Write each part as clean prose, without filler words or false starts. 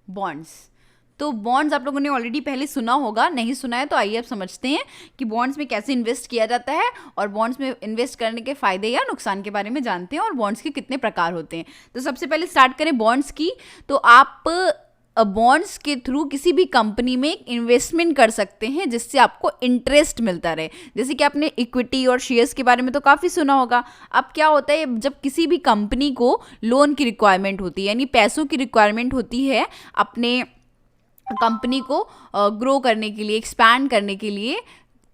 Bonds. तो bonds आप लोगों ने ऑलरेडी पहले सुना होगा, नहीं सुना है तो आइए अब समझते हैं कि बॉन्ड्स में कैसे इन्वेस्ट किया जाता है और बॉन्ड्स में इन्वेस्ट करने के फायदे या नुकसान के बारे में जानते हैं और बॉन्ड्स के कितने प्रकार होते हैं। तो सबसे पहले स्टार्ट करें बॉन्ड्स की। तो आप बॉन्ड्स के थ्रू किसी भी कंपनी में इन्वेस्टमेंट कर सकते हैं जिससे आपको इंटरेस्ट मिलता रहे। जैसे कि आपने इक्विटी और शेयर्स के बारे में तो काफ़ी सुना होगा। अब क्या होता है, जब किसी भी कंपनी को लोन की रिक्वायरमेंट होती है, यानी पैसों की रिक्वायरमेंट होती है अपने कंपनी को ग्रो करने के लिए, एक्सपैंड करने के लिए,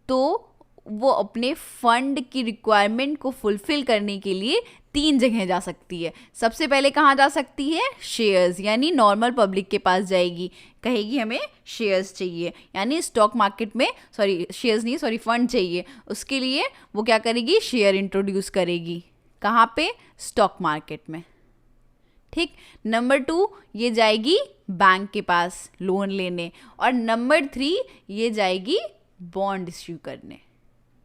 तो वो अपने फंड की रिक्वायरमेंट को फुलफिल करने के लिए 3 जगह जा सकती है। सबसे पहले कहाँ जा सकती है? शेयर्स, यानी नॉर्मल पब्लिक के पास जाएगी, कहेगी हमें शेयर्स चाहिए, यानी स्टॉक मार्केट में, शेयर्स नहीं, फंड चाहिए। उसके लिए वो क्या करेगी? शेयर इंट्रोड्यूस करेगी। कहाँ पे? स्टॉक मार्केट में। ठीक। नंबर 2 ये जाएगी बैंक के पास लोन लेने, और नंबर 3 ये जाएगी बॉन्ड इश्यू करने।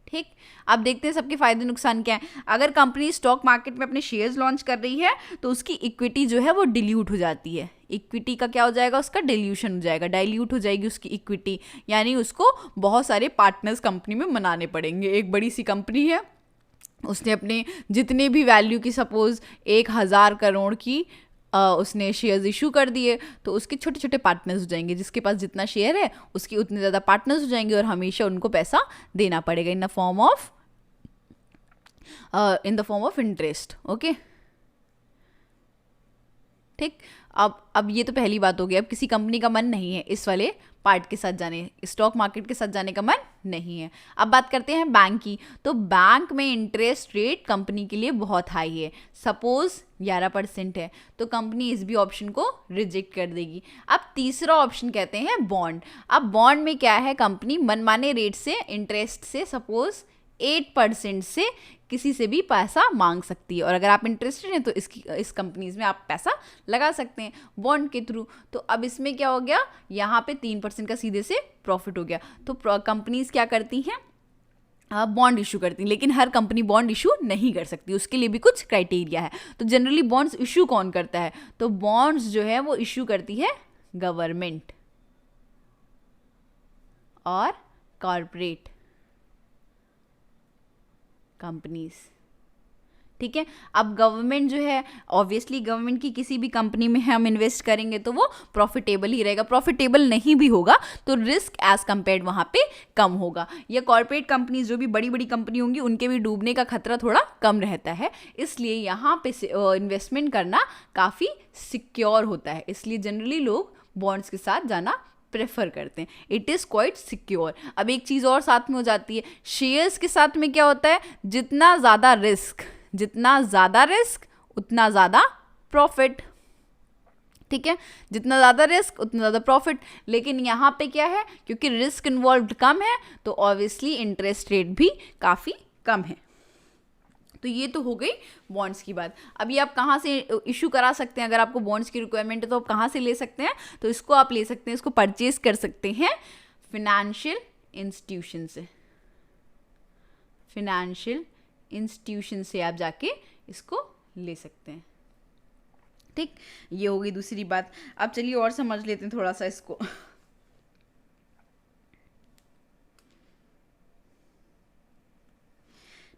ठीक। अब देखते हैं सबके फायदे नुकसान क्या है। अगर कंपनी स्टॉक मार्केट में अपने शेयर्स लॉन्च कर रही है तो उसकी इक्विटी जो है वो डिल्यूट हो जाती है। इक्विटी का क्या हो जाएगा? उसका डिल्यूशन हो जाएगा, डाइल्यूट हो जाएगी उसकी इक्विटी, यानी उसको बहुत सारे पार्टनर्स कंपनी में मनाने पड़ेंगे। एक बड़ी सी कंपनी है, उसने अपने जितने भी वैल्यू की, सपोज 1000 करोड़ की उसने शेयर्स इशू कर दिए, तो उसके छोटे छोटे पार्टनर्स हो जाएंगे। जिसके पास जितना शेयर है उसके उतने ज़्यादा पार्टनर्स हो जाएंगे और हमेशा उनको पैसा देना पड़ेगा in the form of interest. Okay. ठीक। अब ये तो पहली बात हो गई। अब किसी कंपनी का मन नहीं है इस वाले पार्ट के साथ जाने, स्टॉक मार्केट के साथ जाने का मन नहीं है। अब बात करते हैं बैंक की। तो बैंक में इंटरेस्ट रेट कंपनी के लिए बहुत हाई है, सपोज 11% है, तो कंपनी इस भी ऑप्शन को रिजेक्ट कर देगी। अब तीसरा ऑप्शन कहते हैं बॉन्ड। अब बॉन्ड में क्या है? कंपनी मनमाने रेट से, इंटरेस्ट से, सपोज 8% से किसी से भी पैसा मांग सकती है, और अगर आप इंटरेस्टेड हैं तो इस कंपनीज में आप पैसा लगा सकते हैं बॉन्ड के थ्रू। तो अब इसमें क्या हो गया? यहाँ पे 3% का सीधे से प्रॉफिट हो गया। तो कंपनीज क्या करती हैं? बॉन्ड इशू करती हैं, लेकिन हर कंपनी बॉन्ड इशू नहीं कर सकती, उसके लिए भी कुछ क्राइटेरिया है। तो जनरली बॉन्ड्स इशू कौन करता है? तो बॉन्ड्स जो है वो इशू करती है गवर्नमेंट और कॉरपोरेट कंपनीज। ठीक है। अब गवर्नमेंट जो है, ऑब्वियसली गवर्नमेंट की किसी भी कंपनी में हम इन्वेस्ट करेंगे तो वो प्रॉफिटेबल ही रहेगा। प्रॉफिटेबल नहीं भी होगा तो रिस्क एज कंपेयर्ड वहाँ पे कम होगा। या कॉर्पोरेट कंपनीज जो भी बड़ी बड़ी कंपनी होंगी उनके भी डूबने का खतरा थोड़ा कम रहता है, इसलिए यहाँ पे इन्वेस्टमेंट करना काफ़ी सिक्योर होता है। इसलिए जनरली लोग बॉन्ड्स के साथ जाना प्रेफर करते हैं। It is quite secure. अब एक चीज़ और साथ में हो जाती है, शेयर्स के साथ में क्या होता है? जितना ज़्यादा रिस्क उतना ज़्यादा प्रॉफिट। ठीक है। जितना ज़्यादा रिस्क उतना ज़्यादा प्रॉफिट। लेकिन यहाँ पे क्या है? क्योंकि रिस्क इन्वॉल्व कम है तो ऑब्वियसली इंटरेस्ट रेट भी काफ़ी कम है। तो ये तो हो गई बॉन्ड्स की बात। अभी आप कहाँ से इशू करा सकते हैं? अगर आपको बॉन्ड्स की रिक्वायरमेंट है तो आप कहाँ से ले सकते हैं? तो इसको आप ले सकते हैं, इसको परचेज कर सकते हैं फाइनेंशियल इंस्टीट्यूशन से आप जाके इसको ले सकते हैं। ठीक। ये हो गई दूसरी बात। अब चलिए और समझ लेते हैं थोड़ा सा इसको।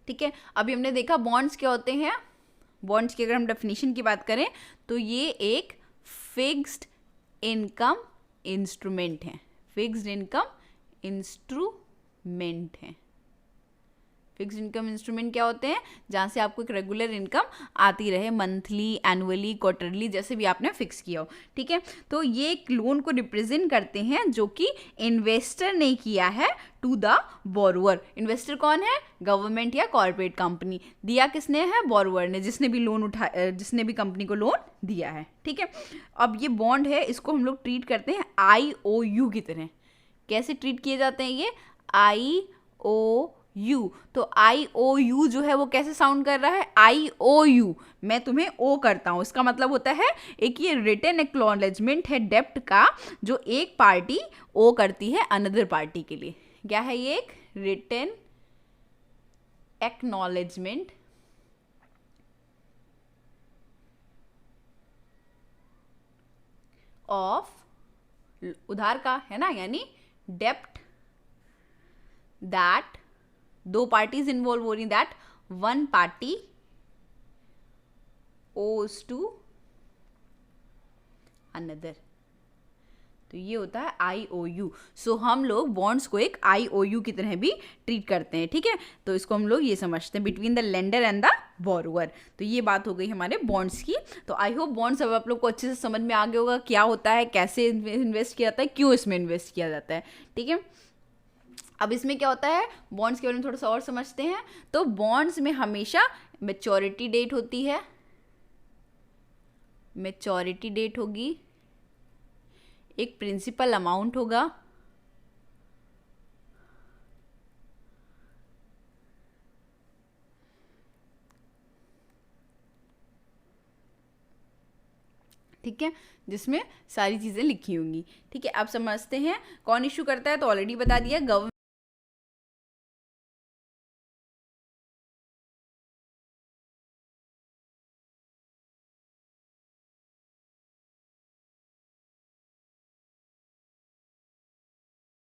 ठीक है। अभी हमने देखा बॉन्ड्स क्या होते हैं। बॉन्ड्स की अगर हम डेफिनेशन की बात करें तो ये एक फिक्स्ड इनकम इंस्ट्रूमेंट है। फिक्स्ड इनकम इंस्ट्रूमेंट क्या होते हैं? जहाँ से आपको एक रेगुलर इनकम आती रहे, मंथली, एनुअली, क्वार्टरली, जैसे भी आपने फिक्स किया हो। ठीक है। तो ये एक लोन को रिप्रेजेंट करते हैं जो कि इन्वेस्टर ने किया है टू द बोरोवर। इन्वेस्टर कौन है? गवर्नमेंट या कॉर्पोरेट कंपनी। दिया किसने है? बोरोवर ने, जिसने भी कंपनी को लोन दिया है। ठीक है। अब ये बॉन्ड है, इसको हम लोग ट्रीट करते हैं IOU की तरह। कैसे ट्रीट किए जाते हैं ये? IOU। तो IOU जो है वो कैसे साउंड कर रहा है? IOU, मैं तुम्हें ओ करता हूँ, इसका मतलब होता है एक ये रिटन एक्नॉलेजमेंट है डेप्ट का, जो एक पार्टी ओ करती है अनदर पार्टी के लिए। क्या है ये? एक रिटन एक्नॉलेजमेंट ऑफ उधार का, है ना, यानी डेप्ट दैट, दो पार्टीज इन्वॉल्व हो रही, दैट वन पार्टी ओज टू अनदर। तो ये होता है IOU। सो हम लोग बॉन्ड्स को एक IOU की तरह भी ट्रीट करते हैं, ठीक है। तो इसको हम लोग ये समझते हैं, between the lender and the borrower. तो ये बात हो गई हमारे बॉन्ड्स की। तो आई होप बॉन्ड्स अब आप लोग को अच्छे से समझ में आ गया होगा क्या होता है, कैसे इन्वेस्ट किया जाता है, क्यों इसमें इन्वेस्ट किया जाता है, ठीक है। अब इसमें क्या होता है, बॉन्ड्स के बारे में थोड़ा सा और समझते हैं। तो बॉन्ड्स में हमेशा मैच्योरिटी डेट होती है, मैच्योरिटी डेट होगी, एक प्रिंसिपल अमाउंट होगा, ठीक है, जिसमें सारी चीज़ें लिखी होंगी, ठीक है। अब समझते हैं कौन इशू करता है। तो ऑलरेडी बता दिया, गवर्नमेंट